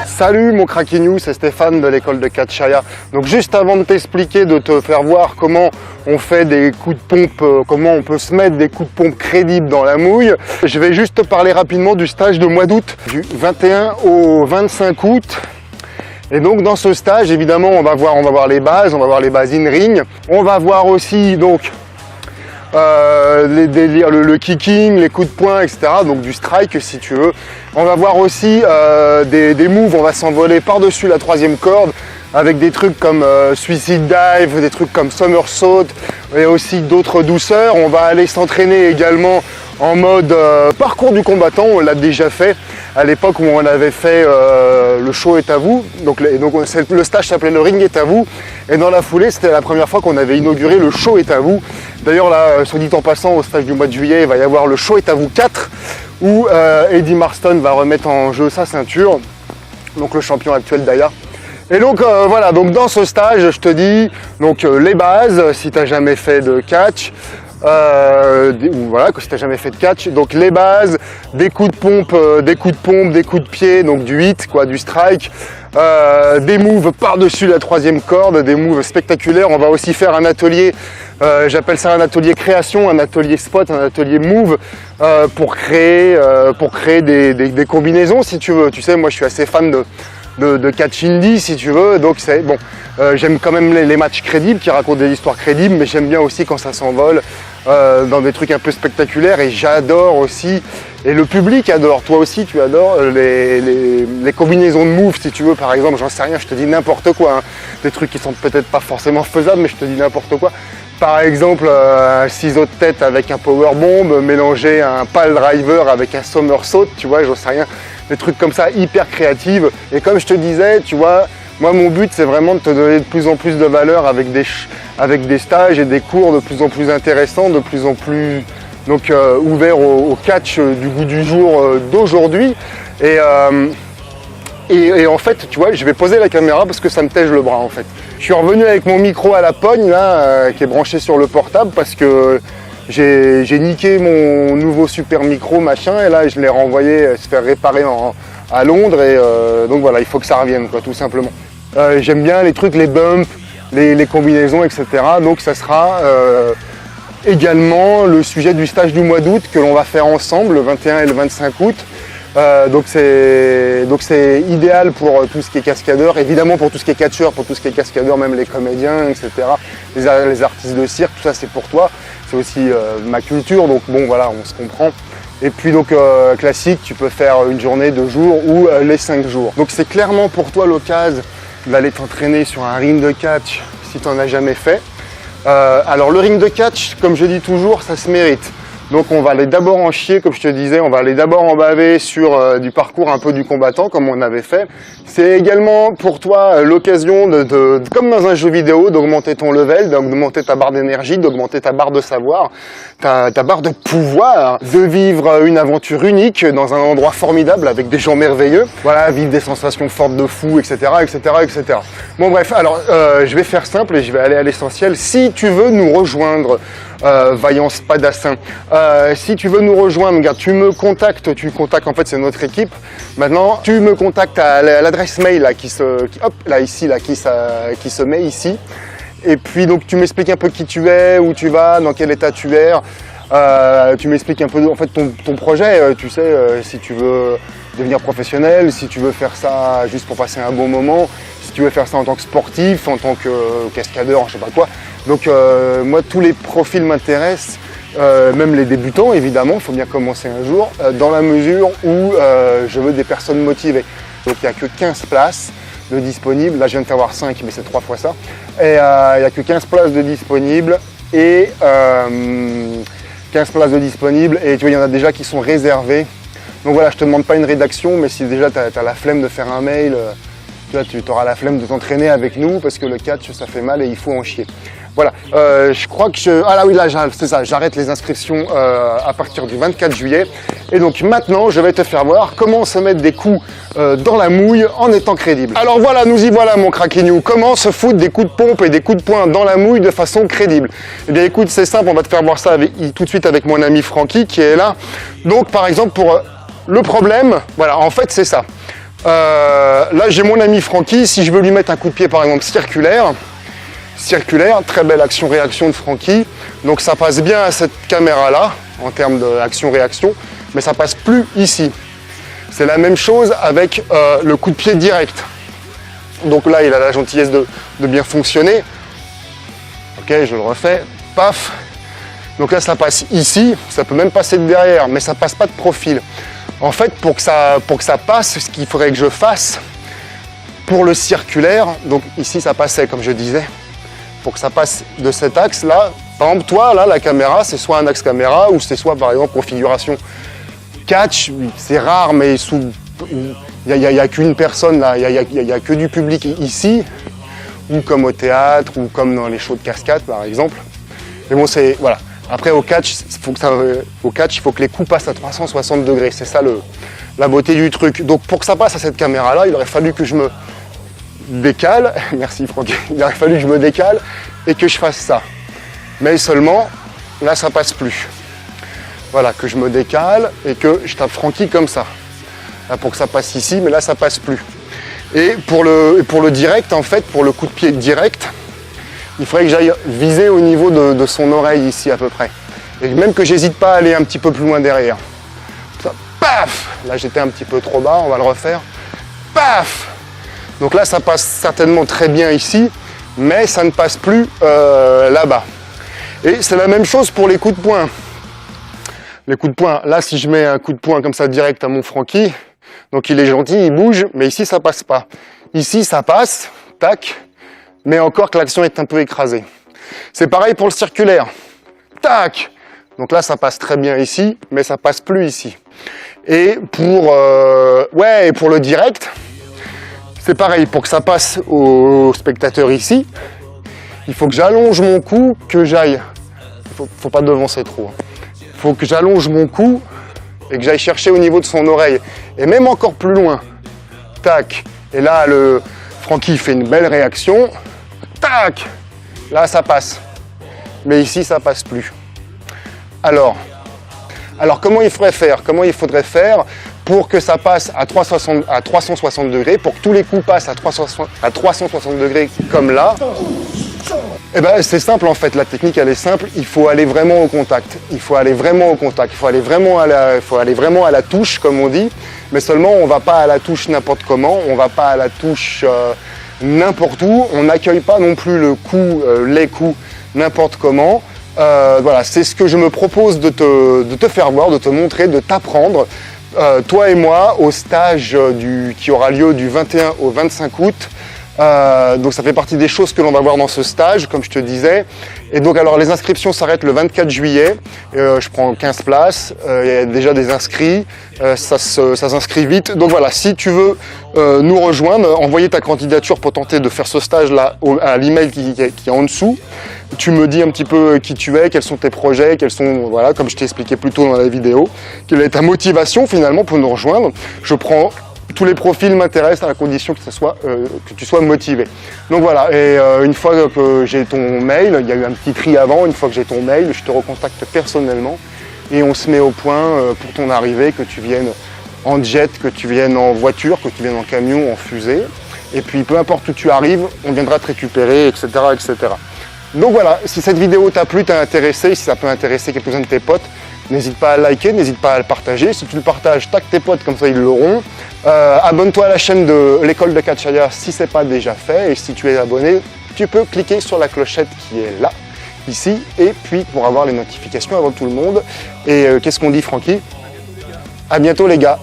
Salut mon Craquignou, c'est Stéphane de l'école de catch Shaya. Donc juste avant de t'expliquer, de te faire voir comment on fait des coups de pompe, comment on peut se mettre des coups de pompe crédibles dans la mouille, je vais juste te parler rapidement du stage de mois d'août, du 21 au 25 août. Et donc dans ce stage, évidemment, on va voir les bases in ring. On va voir aussi donc les délires, le kicking, les coups de poing, etc. Donc du strike si tu veux. On va voir aussi des moves, on va s'envoler par-dessus la troisième corde avec des trucs comme suicide dive, des trucs comme somersault et aussi d'autres douceurs. On va aller s'entraîner également en mode parcours du combattant, on l'a déjà fait à l'époque où on avait fait le show est à vous. Donc le stage s'appelait le ring est à vous. Et dans la foulée, c'était la première fois qu'on avait inauguré le show est à vous. D'ailleurs là, soit dit en passant, au stage du mois de juillet, il va y avoir le show est à vous 4 où Eddie Marston va remettre en jeu sa ceinture, donc le champion actuel d'Aya. Et donc voilà, donc dans ce stage, je te dis donc les bases, si tu n'as jamais fait de catch, voilà, si tu n'as jamais fait de catch, donc les bases, des coups de pompe, des coups de pied, donc du hit, quoi, du strike, des moves par-dessus la troisième corde, des moves spectaculaires. On va aussi faire un atelier, j'appelle ça un atelier création, un atelier spot, un atelier move, pour créer des combinaisons si tu veux. Tu sais, moi je suis assez fan de catch indie si tu veux, donc c'est bon, j'aime quand même les matchs crédibles qui racontent des histoires crédibles, mais j'aime bien aussi quand ça s'envole dans des trucs un peu spectaculaires, et j'adore aussi, et le public adore, toi aussi tu adores les combinaisons de moves si tu veux. Par exemple, j'en sais rien, je te dis n'importe quoi, hein, des trucs qui sont peut-être pas forcément faisables, mais je te dis n'importe quoi. Par exemple, un ciseau de tête avec un powerbomb, mélanger un pile driver avec un somersault, tu vois, j'en sais rien. Des trucs comme ça hyper créatifs. Et comme je te disais, tu vois, moi mon but c'est vraiment de te donner de plus en plus de valeur avec des stages et des cours de plus en plus intéressants, de plus en plus donc, ouverts au catch du goût du jour d'aujourd'hui. Et en fait, tu vois, je vais poser la caméra parce que ça me tège le bras en fait. Je suis revenu avec mon micro à la pogne là, qui est branché sur le portable parce que j'ai niqué mon nouveau super micro machin, et là je l'ai renvoyé se faire réparer à Londres, et donc voilà, il faut que ça revienne quoi, tout simplement. J'aime bien les trucs, les bumps, les combinaisons, etc. Donc ça sera également le sujet du stage du mois d'août que l'on va faire ensemble le 21 et le 25 août. Donc c'est idéal pour tout ce qui est cascadeur, évidemment pour tout ce qui est catcheur, pour tout ce qui est cascadeur, même les comédiens, etc. Les artistes de cirque, tout ça c'est pour toi. C'est aussi ma culture, donc bon voilà, on se comprend. Et puis donc classique, tu peux faire une journée, 2 jours ou les 5 jours. Donc c'est clairement pour toi l'occasion d'aller t'entraîner sur un ring de catch si tu n'en as jamais fait. Alors le ring de catch, comme je dis toujours, ça se mérite. Donc on va aller d'abord en chier, comme je te disais, on va aller d'abord en baver sur du parcours un peu du combattant, comme on avait fait. C'est également pour toi l'occasion comme dans un jeu vidéo, d'augmenter ton level, d'augmenter ta barre d'énergie, d'augmenter ta barre de savoir, ta barre de pouvoir, de vivre une aventure unique dans un endroit formidable avec des gens merveilleux. Voilà, vivre des sensations fortes de fou, etc., etc., etc. Bon bref, alors je vais faire simple et je vais aller à l'essentiel. Si tu veux nous rejoindre, Vaillant Spadassin, si tu veux nous rejoindre, regarde, tu contactes, en fait c'est notre équipe. Maintenant, tu me contactes à l'adresse mail là, qui se met ici. Et puis donc tu m'expliques un peu qui tu es, où tu vas, dans quel état tu es. Tu m'expliques un peu en fait ton projet, tu sais, si tu veux devenir professionnel, si tu veux faire ça juste pour passer un bon moment, si tu veux faire ça en tant que sportif, en tant que cascadeur, je sais pas quoi. Donc moi tous les profils m'intéressent, même les débutants évidemment, il faut bien commencer un jour, dans la mesure où je veux des personnes motivées. Donc il n'y a que 15 places de disponibles, là je viens de t'avoir 5 mais c'est 3 fois ça, et il n'y a que 15 places de disponibles, et 15 places de disponibles, et tu vois il y en a déjà qui sont réservées. Donc voilà, je te demande pas une rédaction, mais si déjà tu as la flemme de faire un mail, tu vois, tu auras la flemme de t'entraîner avec nous parce que le catch, ça fait mal et il faut en chier. Voilà, je crois que ah là oui, là, c'est ça, j'arrête les inscriptions à partir du 24 juillet. Et donc maintenant, je vais te faire voir comment se mettre des coups dans la mouille en étant crédible. Alors voilà, nous y voilà mon craquignou. Comment se foutre des coups de pompe et des coups de poing dans la mouille de façon crédible? Eh bien écoute, c'est simple, on va te faire voir ça tout de suite avec mon ami Francky qui est là. Donc par exemple, pour le problème, voilà, en fait c'est ça. Là j'ai mon ami Francky, si je veux lui mettre un coup de pied par exemple circulaire, très belle action-réaction de Francky. Donc ça passe bien à cette caméra-là, en termes d'action-réaction, mais ça passe plus ici. C'est la même chose avec le coup de pied direct. Donc là, il a la gentillesse de bien fonctionner. Ok, je le refais, paf. Donc là, ça passe ici, ça peut même passer de derrière, mais ça passe pas de profil. En fait, pour que ça passe, ce qu'il faudrait que je fasse, pour le circulaire, donc ici ça passait comme je disais, pour que ça passe de cet axe-là, par exemple toi, là, la caméra, c'est soit un axe caméra ou c'est soit par exemple configuration catch, c'est rare, mais il n'y a qu'une personne là, il n'y a que du public ici, ou comme au théâtre, ou comme dans les shows de cascade par exemple. Mais bon, c'est, voilà. Après au catch, il faut que les coups passent à 360 degrés, c'est ça la beauté du truc. Donc pour que ça passe à cette caméra-là, il aurait fallu que je me décale, merci Francky, il aurait fallu que je me décale et que je fasse ça. Mais seulement, là ça passe plus. Voilà, que je me décale et que je tape Francky comme ça. Là, pour que ça passe ici, mais là ça passe plus. Et pour le direct, en fait, pour le coup de pied direct, il faudrait que j'aille viser au niveau de son oreille ici à peu près. Et même que j'hésite pas à aller un petit peu plus loin derrière. Ça, paf! Là j'étais un petit peu trop bas, on va le refaire. Paf! Donc là, ça passe certainement très bien ici, mais ça ne passe plus là-bas. Et c'est la même chose pour les coups de poing. Les coups de poing, là, si je mets un coup de poing comme ça direct à mon Francky, donc il est gentil, il bouge, mais ici, ça passe pas. Ici, ça passe, tac, mais encore que l'action est un peu écrasée. C'est pareil pour le circulaire. Tac! Donc là, ça passe très bien ici, mais ça passe plus ici. Et pour le direct, c'est pareil, pour que ça passe au spectateur ici, il faut que j'allonge mon cou, que j'aille. Faut pas devancer trop. Il faut que j'allonge mon cou et que j'aille chercher au niveau de son oreille. Et même encore plus loin. Tac. Et là, le Francky fait une belle réaction. Tac. Là, ça passe. Mais ici, ça passe plus. Alors comment il faudrait faire? Comment il faudrait faire pour que ça passe à 360 degrés, pour que tous les coups passent à 360 degrés comme là? Eh ben, c'est simple en fait, la technique elle est simple, il faut aller vraiment au contact. Il faut aller vraiment au contact, il faut aller vraiment à la touche comme on dit, mais seulement on ne va pas à la touche n'importe comment, on ne va pas à la touche n'importe où, on n'accueille pas non plus le coup, les coups n'importe comment. Voilà, c'est ce que je me propose de te faire voir, de te montrer, de t'apprendre. Toi et moi, au stage qui aura lieu du 21 au 25 août. Donc ça fait partie des choses que l'on va voir dans ce stage, comme je te disais. Et donc alors les inscriptions s'arrêtent le 24 juillet. Je prends 15 places, il y a déjà des inscrits, ça s'inscrit vite. Donc voilà, si tu veux nous rejoindre, envoyer ta candidature pour tenter de faire ce stage-là à l'email qui est en dessous. Tu me dis un petit peu qui tu es, quels sont tes projets, quels sont, voilà, comme je t'ai expliqué plus tôt dans la vidéo, quelle est ta motivation finalement pour nous rejoindre. Je prends tous les profils m'intéressent à la condition que tu sois motivé. Donc voilà, et une fois que j'ai ton mail, il y a eu un petit tri avant, une fois que j'ai ton mail, je te recontacte personnellement et on se met au point pour ton arrivée, que tu viennes en jet, que tu viennes en voiture, que tu viennes en camion, en fusée. Et puis peu importe où tu arrives, on viendra te récupérer, etc. etc. Donc voilà, si cette vidéo t'a plu, t'a intéressé, si ça peut intéresser quelques-uns de tes potes, n'hésite pas à liker, n'hésite pas à le partager. Si tu le partages, tag tes potes, comme ça ils l'auront. Abonne-toi à la chaîne de l'école de Catchaya si ce n'est pas déjà fait. Et si tu es abonné, tu peux cliquer sur la clochette qui est là, ici. Et puis pour avoir les notifications avant tout le monde. Et qu'est-ce qu'on dit Francky? À bientôt les gars.